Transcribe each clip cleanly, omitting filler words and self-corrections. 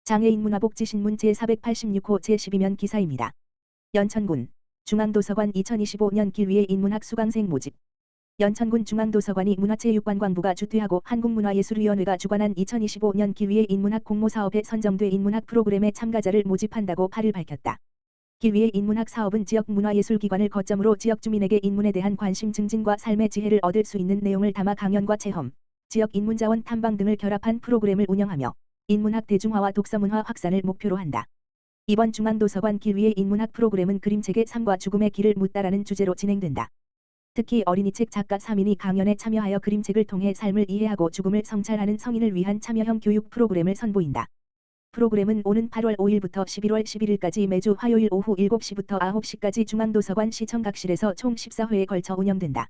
장애인 문화복지신문 제486호 제12면 기사입니다. 연천군 중앙도서관 2025년 길위의 인문학 수강생 모집. 연천군 중앙도서관이 문화체육관광부가 주최하고 한국문화예술위원회가 주관한 2025년 길위의 인문학 공모사업에 선정돼 인문학 프로그램에 참가자를 모집한다고 8일 밝혔다. 길위의 인문학 사업은 지역 문화예술기관을 거점으로 지역 주민에게 인문에 대한 관심 증진과 삶의 지혜를 얻을 수 있는 내용을 담아 강연과 체험, 지역 인문자원 탐방 등을 결합한 프로그램을 운영하며 인문학 대중화와 독서문화 확산을 목표로 한다. 이번 중앙도서관 길위의 인문학 프로그램은 그림책의 삶과 죽음의 길을 묻다라는 주제로 진행된다. 특히 어린이책 작가 3인이 강연에 참여하여 그림책을 통해 삶을 이해하고 죽음을 성찰하는 성인을 위한 참여형 교육 프로그램을 선보인다. 프로그램은 오는 8월 5일부터 11월 11일까지 매주 화요일 오후 7시부터 9시까지 중앙도서관 시청각실에서 총 14회에 걸쳐 운영된다.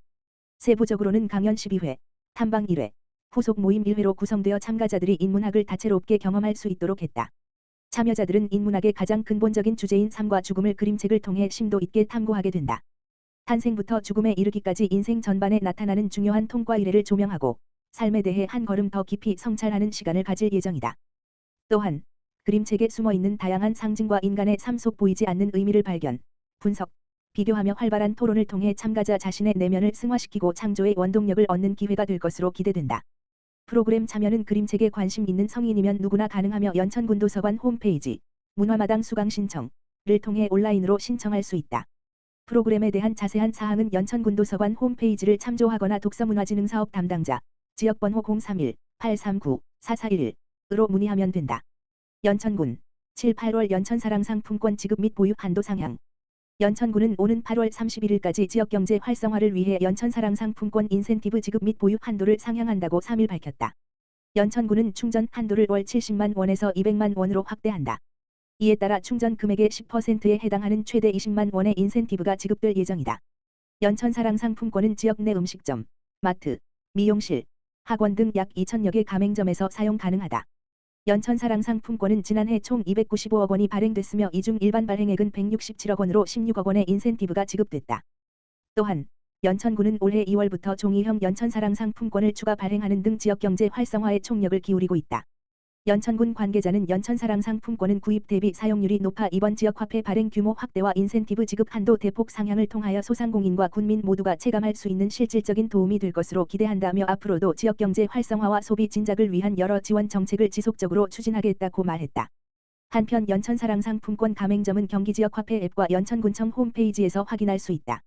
세부적으로는 강연 12회, 탐방 1회, 후속 모임 1회로 구성되어 참가자들이 인문학을 다채롭게 경험할 수 있도록 했다. 참여자들은 인문학의 가장 근본적인 주제인 삶과 죽음을 그림책을 통해 심도 있게 탐구하게 된다. 탄생부터 죽음에 이르기까지 인생 전반에 나타나는 중요한 통과 이래를 조명하고 삶에 대해 한 걸음 더 깊이 성찰하는 시간을 가질 예정이다. 또한 그림책에 숨어있는 다양한 상징과 인간의 삶 속 보이지 않는 의미를 발견, 분석, 비교하며 활발한 토론을 통해 참가자 자신의 내면을 승화시키고 창조의 원동력을 얻는 기회가 될 것으로 기대된다. 프로그램 참여는 그림책에 관심 있는 성인이면 누구나 가능하며 연천군 도서관 홈페이지 문화마당 수강 신청을 통해 온라인으로 신청할 수 있다. 프로그램에 대한 자세한 사항은 연천군 도서관 홈페이지를 참조하거나 독서문화진흥사업 담당자 지역번호 031-839-4411으로 문의하면 된다. 연천군 7, 8월 연천사랑 상품권 지급 및 보유 한도 상향. 연천군은 오는 8월 31일까지 지역경제 활성화를 위해 연천사랑 상품권 인센티브 지급 및 보유 한도를 상향한다고 3일 밝혔다. 연천군은 충전 한도를 월 70만 원에서 200만 원으로 확대한다. 이에 따라 충전 금액의 10%에 해당하는 최대 20만 원의 인센티브가 지급될 예정이다. 연천사랑 상품권은 지역 내 음식점, 마트, 미용실, 학원 등 약 2,000여 개 가맹점에서 사용 가능하다. 연천사랑 상품권은 지난해 총 295억 원이 발행됐으며 이 중 일반 발행액은 167억 원으로 16억 원의 인센티브가 지급됐다. 또한 연천군은 올해 2월부터 종이형 연천사랑 상품권을 추가 발행하는 등 지역경제 활성화에 총력을 기울이고 있다. 연천군 관계자는 연천사랑 상품권은 구입 대비 사용률이 높아 이번 지역화폐 발행 규모 확대와 인센티브 지급 한도 대폭 상향을 통하여 소상공인과 군민 모두가 체감할 수 있는 실질적인 도움이 될 것으로 기대한다며 앞으로도 지역경제 활성화와 소비 진작을 위한 여러 지원 정책을 지속적으로 추진하겠다고 말했다. 한편 연천사랑 상품권 가맹점은 경기지역화폐 앱과 연천군청 홈페이지에서 확인할 수 있다.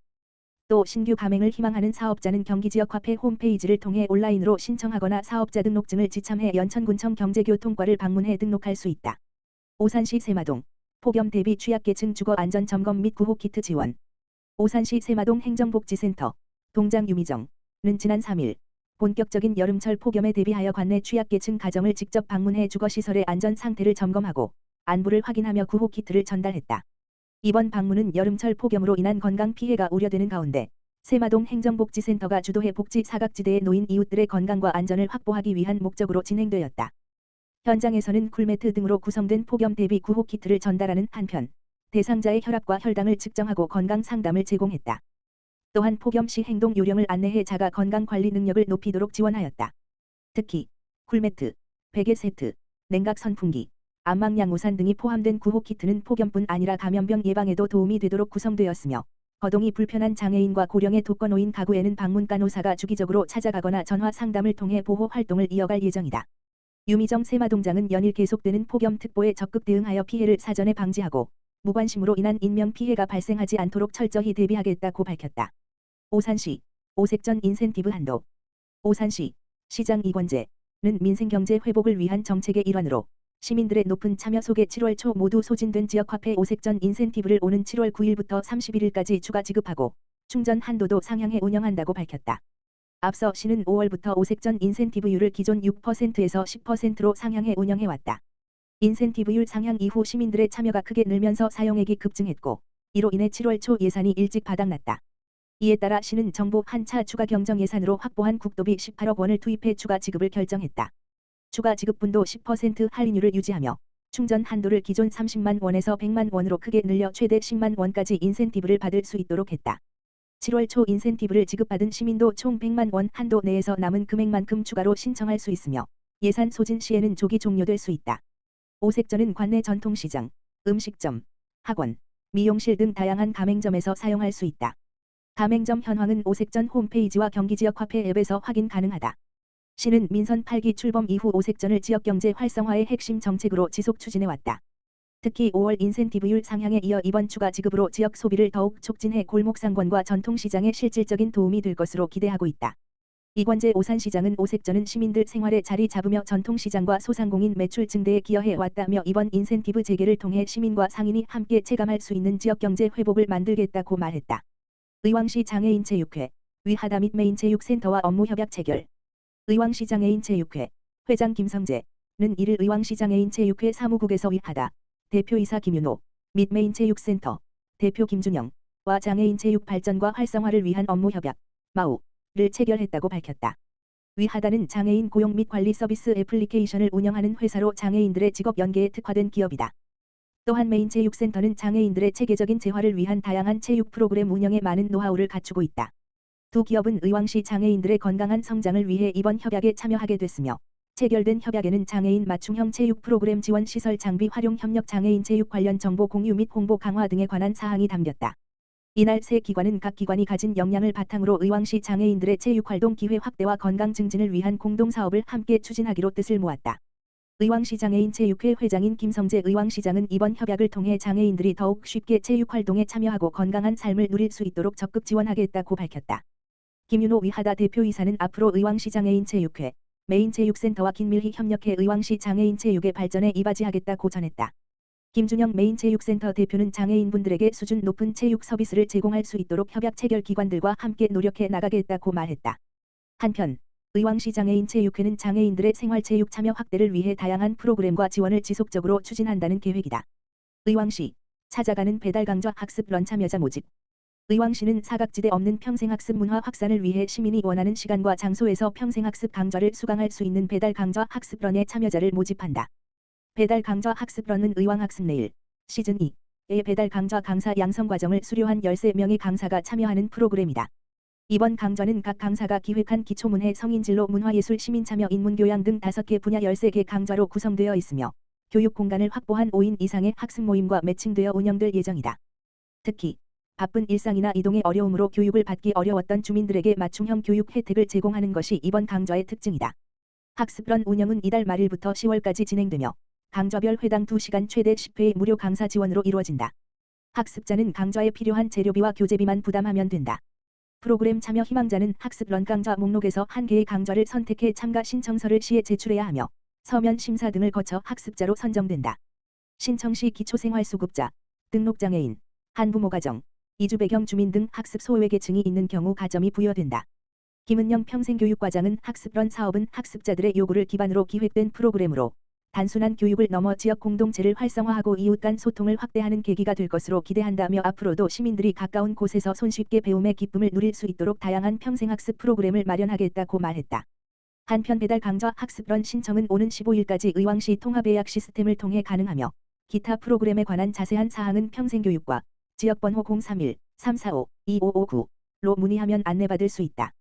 또 신규 가맹을 희망하는 사업자는 경기지역화폐 홈페이지를 통해 온라인으로 신청하거나 사업자 등록증을 지참해 연천군청 경제교통과를 방문해 등록할 수 있다. 오산시 세마동 폭염 대비 취약계층 주거 안전 점검 및 구호 키트 지원. 오산시 세마동 행정복지센터 동장 유미정은 지난 3일 본격적인 여름철 폭염에 대비하여 관내 취약계층 가정을 직접 방문해 주거시설의 안전 상태를 점검하고 안부를 확인하며 구호 키트를 전달했다. 이번 방문은 여름철 폭염으로 인한 건강 피해가 우려되는 가운데 세마동 행정복지센터가 주도해 복지 사각지대에 놓인 이웃들의 건강과 안전을 확보하기 위한 목적으로 진행되었다. 현장에서는 쿨매트 등으로 구성된 폭염 대비 구호 키트를 전달하는 한편 대상자의 혈압과 혈당을 측정하고 건강 상담을 제공했다. 또한 폭염 시 행동 요령을 안내해 자가 건강 관리 능력을 높이도록 지원하였다. 특히 쿨매트, 베개 세트, 냉각 선풍기, 안망양 우산 등이 포함된 구호 키트는 폭염뿐 아니라 감염병 예방에도 도움이 되도록 구성되었으며 거동이 불편한 장애인과 고령의 독거노인 가구에는 방문 간호사가 주기적으로 찾아가거나 전화 상담을 통해 보호 활동을 이어갈 예정이다. 유미정 세마동장은 연일 계속되는 폭염 특보에 적극 대응하여 피해를 사전에 방지하고 무관심으로 인한 인명 피해가 발생하지 않도록 철저히 대비하겠다고 밝혔다. 오산시 오색전 인센티브 한도. 오산시 시장 이권재는 민생경제 회복을 위한 정책의 일환으로 시민들의 높은 참여 속에 7월 초 모두 소진된 지역화폐 오색전 인센티브를 오는 7월 9일부터 31일까지 추가 지급하고 충전 한도도 상향해 운영한다고 밝혔다. 앞서 시는 5월부터 오색전 인센티브율을 기존 6%에서 10%로 상향해 운영해왔다. 인센티브율 상향 이후 시민들의 참여가 크게 늘면서 사용액이 급증했고 이로 인해 7월 초 예산이 일찍 바닥났다. 이에 따라 시는 정부 한 차 추가 경정 예산으로 확보한 국도비 18억 원을 투입해 추가 지급을 결정했다. 추가 지급분도 10% 할인율을 유지하며 충전 한도를 기존 30만 원에서 100만 원으로 크게 늘려 최대 10만 원까지 인센티브를 받을 수 있도록 했다. 7월 초 인센티브를 지급받은 시민도 총 100만 원 한도 내에서 남은 금액만큼 추가로 신청할 수 있으며 예산 소진 시에는 조기 종료될 수 있다. 오색전은 관내 전통시장, 음식점, 학원, 미용실 등 다양한 가맹점에서 사용할 수 있다. 가맹점 현황은 오색전 홈페이지와 경기지역 화폐 앱에서 확인 가능하다. 시는 민선 8기 출범 이후 오색전을 지역경제 활성화의 핵심 정책으로 지속 추진해왔다. 특히 5월 인센티브율 상향에 이어 이번 추가 지급으로 지역 소비를 더욱 촉진해 골목상권과 전통시장에 실질적인 도움이 될 것으로 기대하고 있다. 이권재 오산시장은 오색전은 시민들 생활에 자리 잡으며 전통시장과 소상공인 매출 증대에 기여해 왔다며 이번 인센티브 재개를 통해 시민과 상인이 함께 체감할 수 있는 지역경제 회복을 만들겠다고 말했다. 의왕시 장애인체육회, 위하다 및 메인체육센터와 업무협약 체결. 의왕시 장애인체육회, 회장 김성재는 1일 의왕시 장애인체육회 사무국에서 위하다, 대표이사 김윤호, 및 메인체육센터, 대표 김준영과 장애인체육 발전과 활성화를 위한 업무협약, 마우를 체결했다고 밝혔다. 위하다는 장애인 고용 및 관리 서비스 애플리케이션을 운영하는 회사로 장애인들의 직업 연계에 특화된 기업이다. 또한 메인체육센터는 장애인들의 체계적인 재활을 위한 다양한 체육 프로그램 운영에 많은 노하우를 갖추고 있다. 두 기업은 의왕시 장애인들의 건강한 성장을 위해 이번 협약에 참여하게 됐으며 체결된 협약에는 장애인 맞춤형 체육 프로그램 지원 시설 장비 활용 협력 장애인 체육 관련 정보 공유 및 홍보 강화 등에 관한 사항이 담겼다. 이날 세 기관은 각 기관이 가진 역량을 바탕으로 의왕시 장애인들의 체육활동 기회 확대와 건강 증진을 위한 공동사업을 함께 추진하기로 뜻을 모았다. 의왕시 장애인체육회 회장인 김성재 의왕시장은 이번 협약을 통해 장애인들이 더욱 쉽게 체육활동에 참여하고 건강한 삶을 누릴 수 있도록 적극 지원하겠다고 밝혔다. 김윤호 위하다 대표이사는 앞으로 의왕시 장애인체육회, 메인체육센터와 긴밀히 협력해 의왕시 장애인체육의 발전에 이바지하겠다고 전했다. 김준영 메인체육센터 대표는 장애인분들에게 수준 높은 체육 서비스를 제공할 수 있도록 협약 체결 기관들과 함께 노력해 나가겠다고 말했다. 한편 의왕시 장애인체육회는 장애인들의 생활체육 참여 확대를 위해 다양한 프로그램과 지원을 지속적으로 추진한다는 계획이다. 의왕시 찾아가는 배달 강좌 학습 런 참여자 모집. 의왕시는 사각지대 없는 평생학습 문화 확산을 위해 시민이 원하는 시간과 장소에서 평생학습 강좌를 수강할 수 있는 배달 강좌 학습런에 참여자를 모집한다. 배달 강좌 학습런은 의왕학습 내일 시즌 2의 배달 강좌 강사 양성 과정을 수료한 13명의 강사가 참여하는 프로그램이다. 이번 강좌는 각 강사가 기획한 기초문해 성인진로 문화예술 시민참여 인문교양 등 5개 분야 13개 강좌로 구성되어 있으며 교육 공간을 확보한 5인 이상의 학습 모임과 매칭되어 운영될 예정이다. 특히 바쁜 일상이나 이동의 어려움으로 교육을 받기 어려웠던 주민들에게 맞춤형 교육 혜택을 제공하는 것이 이번 강좌의 특징이다. 학습런 운영은 이달 말일부터 10월까지 진행되며 강좌별 회당 2시간 최대 10회의 무료 강사 지원으로 이루어진다. 학습자는 강좌에 필요한 재료비와 교재비만 부담하면 된다. 프로그램 참여 희망자는 학습런 강좌 목록에서 한 개의 강좌를 선택해 참가 신청서를 시에 제출해야 하며 서면 심사 등을 거쳐 학습자로 선정된다. 신청 시 기초생활수급자, 등록장애인, 한부모 가정, 이주 배경 주민 등 학습 소외 계층이 있는 경우 가점이 부여된다. 김은영 평생교육과장은 학습런 사업은 학습자들의 요구를 기반으로 기획된 프로그램으로 단순한 교육을 넘어 지역 공동체를 활성화하고 이웃 간 소통을 확대하는 계기가 될 것으로 기대한다며 앞으로도 시민들이 가까운 곳에서 손쉽게 배움의 기쁨을 누릴 수 있도록 다양한 평생학습 프로그램을 마련하겠다고 말했다. 한편 배달 강좌 학습런 신청은 오는 15일까지 의왕시 통합예약 시스템을 통해 가능하며 기타 프로그램에 관한 자세한 사항은 평생교육과 지역번호 031-345-2559로 문의하면 안내받을 수 있다.